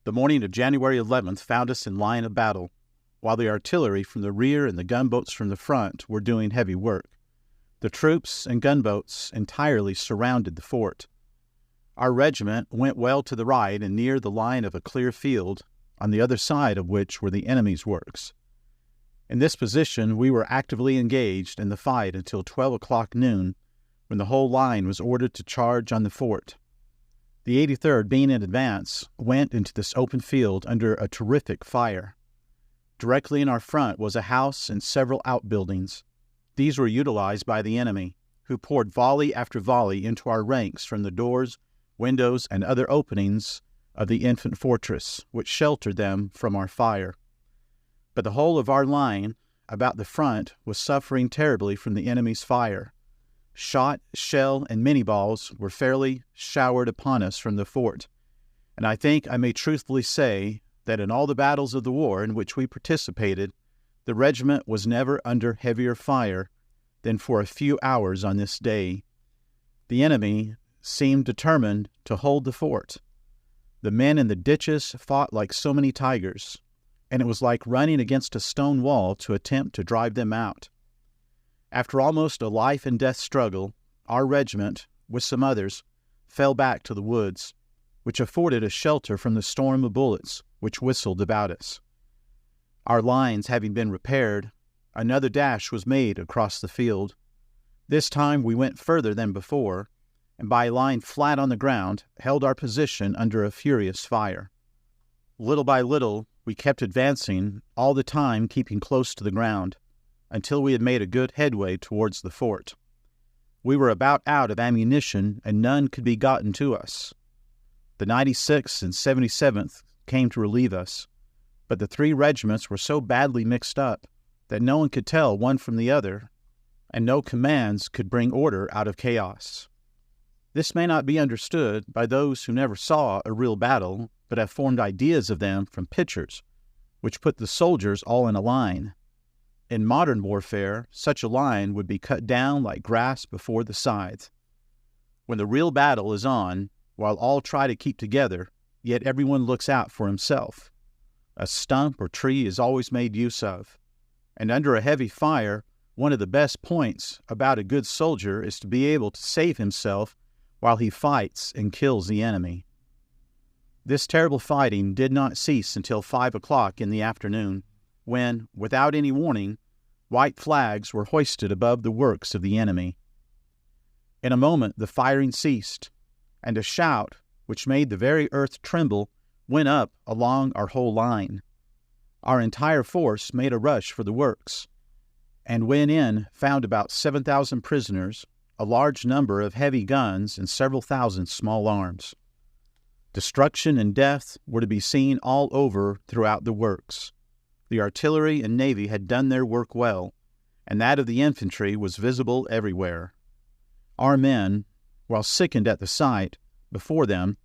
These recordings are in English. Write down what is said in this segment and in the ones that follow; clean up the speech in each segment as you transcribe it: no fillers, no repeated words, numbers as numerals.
The morning of January 11th found us in line of battle, while the artillery from the rear and the gunboats from the front were doing heavy work. The troops and gunboats entirely surrounded the fort. Our regiment went well to the right and near the line of a clear field, on the other side of which were the enemy's works. In this position we were actively engaged in the fight until 12 o'clock noon, when the whole line was ordered to charge on the fort. The 83rd, being in advance, went into this open field under a terrific fire. Directly in our front was a house and several outbuildings. These were utilized by the enemy, who poured volley after volley into our ranks from the doors, windows, and other openings of the infant fortress, which sheltered them from our fire. But the whole of our line about the front was suffering terribly from the enemy's fire. Shot, shell, and Minnie balls were fairly showered upon us from the fort, and I think I may truthfully say that in all the battles of the war in which we participated, the regiment was never under heavier fire than for a few hours on this day. The enemy seemed determined to hold the fort. The men in the ditches fought like so many tigers, and it was like running against a stone wall to attempt to drive them out. After almost a life-and-death struggle, our regiment, with some others, fell back to the woods, which afforded a shelter from the storm of bullets which whistled about us. Our lines having been repaired, another dash was made across the field. This time we went further than before, and by lying flat on the ground, held our position under a furious fire. Little by little, we kept advancing, all the time keeping close to the ground, until we had made a good headway towards the fort. We were about out of ammunition, and none could be gotten to us. The 96th and 77th came to relieve us, but the three regiments were so badly mixed up that no one could tell one from the other, and no commands could bring order out of chaos. This may not be understood by those who never saw a real battle, but have formed ideas of them from pictures, which put the soldiers all in a line. In modern warfare, such a line would be cut down like grass before the scythe. When the real battle is on, while all try to keep together, yet everyone looks out for himself. A stump or tree is always made use of, and under a heavy fire, one of the best points about a good soldier is to be able to save himself while he fights and kills the enemy. This terrible fighting did not cease until 5 o'clock in the afternoon, when, without any warning, white flags were hoisted above the works of the enemy. In a moment the firing ceased, and a shout, which made the very earth tremble, went up along our whole line. Our entire force made a rush for the works, and when in found about 7,000 prisoners, a large number of heavy guns, and several thousand small arms. Destruction and death were to be seen all over throughout the works. The artillery and navy had done their work well, and that of the infantry was visible everywhere. Our men, while sickened at the sight before them,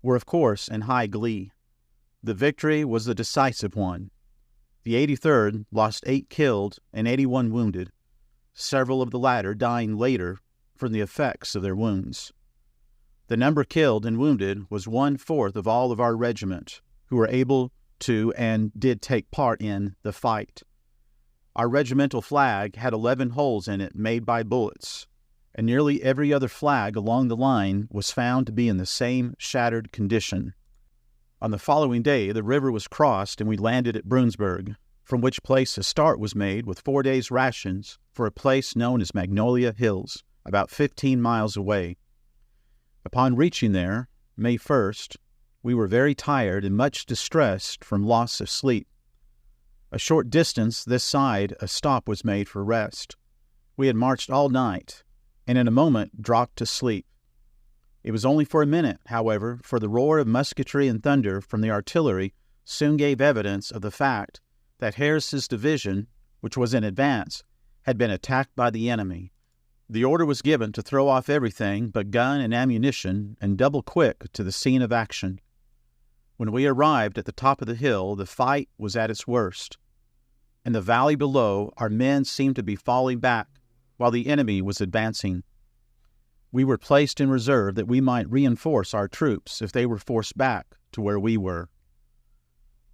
were of course in high glee. The victory was the decisive one. The 83rd lost 8 killed and 81 wounded, several of the latter dying later from the effects of their wounds. The number killed and wounded was 1/4 of all of our regiment, who were able to and did take part in the fight. Our regimental flag had 11 holes in it made by bullets, and nearly every other flag along the line was found to be in the same shattered condition. On the following day the river was crossed and we landed at Bruinsburg, from which place a start was made with 4 days' rations for a place known as Magnolia Hills, about 15 miles away. Upon reaching there, May 1st, we were very tired and much distressed from loss of sleep. A short distance this side a stop was made for rest. We had marched all night, and in a moment dropped to sleep. It was only for a minute, however, for the roar of musketry and thunder from the artillery soon gave evidence of the fact that Harris's division, which was in advance, had been attacked by the enemy. The order was given to throw off everything but gun and ammunition and double quick to the scene of action. When we arrived at the top of the hill, the fight was at its worst. In the valley below, our men seemed to be falling back, while the enemy was advancing. We were placed in reserve that we might reinforce our troops if they were forced back to where we were.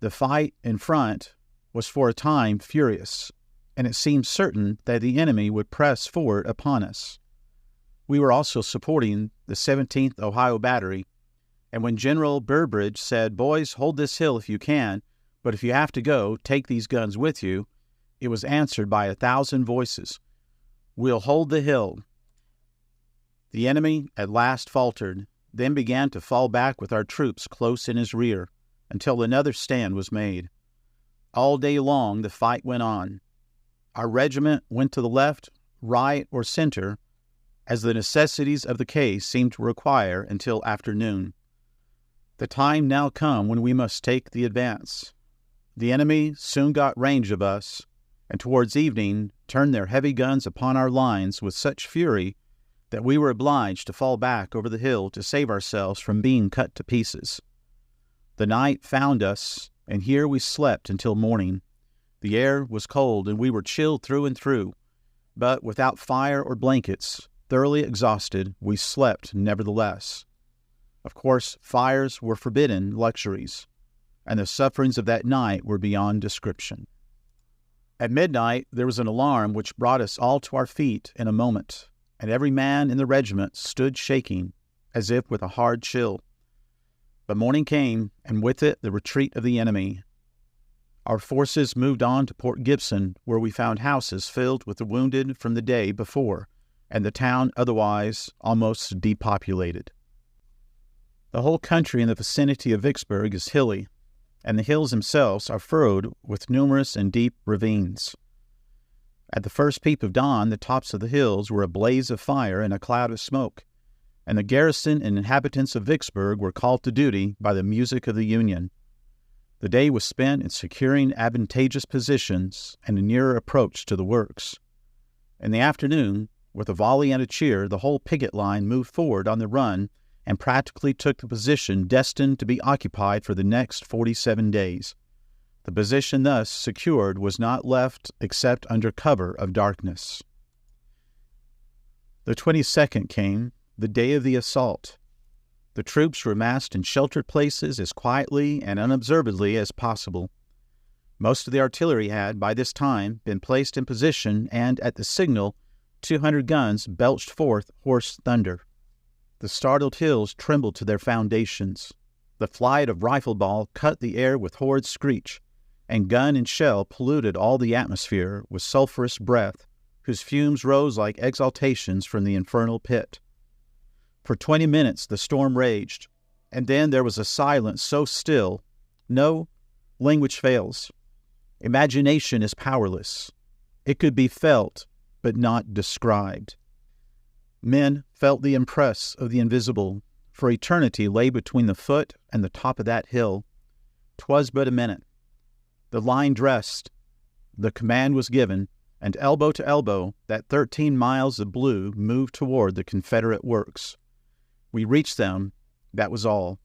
The fight in front was for a time furious, and it seemed certain that the enemy would press forward upon us. We were also supporting the 17th Ohio Battery, and when General Burbridge said, "Boys, hold this hill if you can, but if you have to go, take these guns with you," it was answered by 1,000 voices, "We'll hold the hill." The enemy at last faltered, then began to fall back with our troops close in his rear, until another stand was made. All day long the fight went on. Our regiment went to the left, right, or center, as the necessities of the case seemed to require, until afternoon. The time now come when we must take the advance. The enemy soon got range of us, and towards evening turned their heavy guns upon our lines with such fury that we were obliged to fall back over the hill to save ourselves from being cut to pieces. The night found us, and here we slept until morning. The air was cold, and we were chilled through and through, but without fire or blankets, thoroughly exhausted, we slept nevertheless. Of course, fires were forbidden luxuries, and the sufferings of that night were beyond description. At midnight there was an alarm which brought us all to our feet in a moment, and every man in the regiment stood shaking, as if with a hard chill. But morning came, and with it the retreat of the enemy. Our forces moved on to Port Gibson, where we found houses filled with the wounded from the day before, and the town otherwise almost depopulated. The whole country in the vicinity of Vicksburg is hilly, and the hills themselves are furrowed with numerous and deep ravines. At the first peep of dawn, the tops of the hills were a blaze of fire and a cloud of smoke, and the garrison and inhabitants of Vicksburg were called to duty by the music of the Union. The day was spent in securing advantageous positions and a nearer approach to the works. In the afternoon, with a volley and a cheer, the whole picket line moved forward on the run and practically took the position destined to be occupied for the next 47 days. The position thus secured was not left except under cover of darkness. The 22nd came, the day of the assault. The troops were massed in sheltered places as quietly and unobservedly as possible. Most of the artillery had, by this time, been placed in position, and at the signal, 200 guns belched forth hoarse thunder. The startled hills trembled to their foundations. The flight of rifle ball cut the air with horrid screech, and gun and shell polluted all the atmosphere with sulphurous breath, whose fumes rose like exhalations from the infernal pit. For 20 minutes the storm raged, and then there was a silence so still. No, language fails. Imagination is powerless. It could be felt, but not described. Men felt the impress of the invisible, for eternity lay between the foot and the top of that hill. 'Twas but a minute. The line dressed, the command was given, and elbow to elbow, that 13 miles of blue moved toward the Confederate works. We reached them, that was all.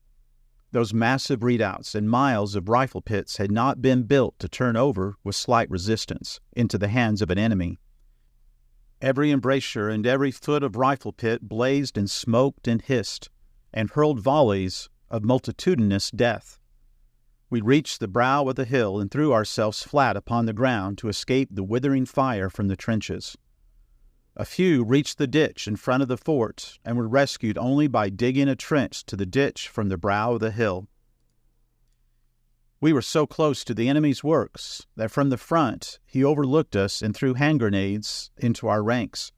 Those massive redoubts and miles of rifle pits had not been built to turn over with slight resistance into the hands of an enemy. Every embrasure and every foot of rifle pit blazed and smoked and hissed, and hurled volleys of multitudinous death. We reached the brow of the hill and threw ourselves flat upon the ground to escape the withering fire from the trenches. A few reached the ditch in front of the fort and were rescued only by digging a trench to the ditch from the brow of the hill. We were so close to the enemy's works that from the front he overlooked us and threw hand grenades into our ranks,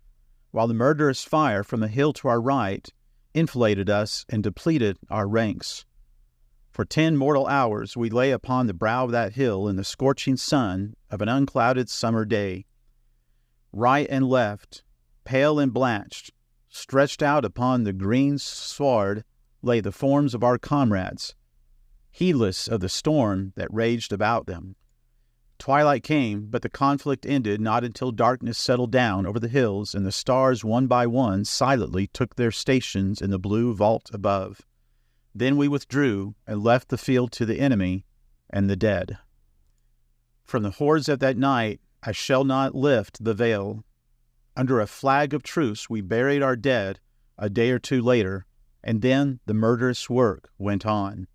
while the murderous fire from the hill to our right enfiladed us and depleted our ranks. For 10 mortal hours we lay upon the brow of that hill in the scorching sun of an unclouded summer day. Right and left, pale and blanched, stretched out upon the green sward, lay the forms of our comrades, heedless of the storm that raged about them. Twilight came, but the conflict ended not until darkness settled down over the hills and the stars one by one silently took their stations in the blue vault above. Then we withdrew and left the field to the enemy and the dead. From the horrors of that night I shall not lift the veil. Under a flag of truce we buried our dead a day or two later, and then the murderous work went on.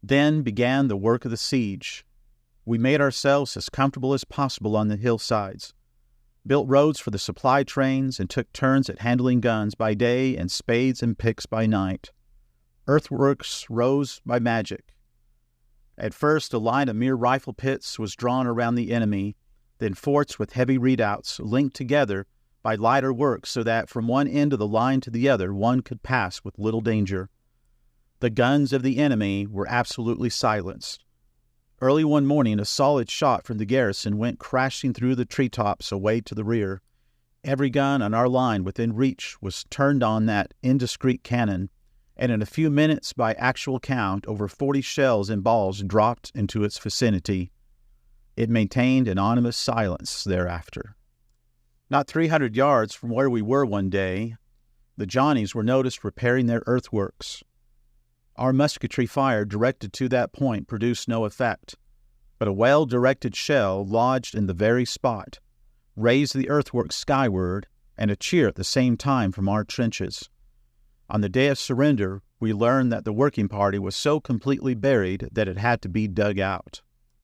Then began the work of the siege. We made ourselves as comfortable as possible on the hillsides, built roads for the supply trains, and took turns at handling guns by day and spades and picks by night. Earthworks rose by magic. At first, a line of mere rifle pits was drawn around the enemy, then forts with heavy redoubts linked together by lighter works so that from one end of the line to the other one could pass with little danger. The guns of the enemy were absolutely silenced. Early one morning, a solid shot from the garrison went crashing through the treetops away to the rear. Every gun on our line within reach was turned on that indiscreet cannon, and in a few minutes, by actual count, over 40 shells and balls dropped into its vicinity. It maintained an ominous silence thereafter. Not 300 yards from where we were one day, the Johnnies were noticed repairing their earthworks. Our musketry fire directed to that point produced no effect, but a well-directed shell lodged in the very spot raised the earthworks skyward, and a cheer at the same time from our trenches. On the day of surrender, we learned that the working party was so completely buried that it had to be dug out.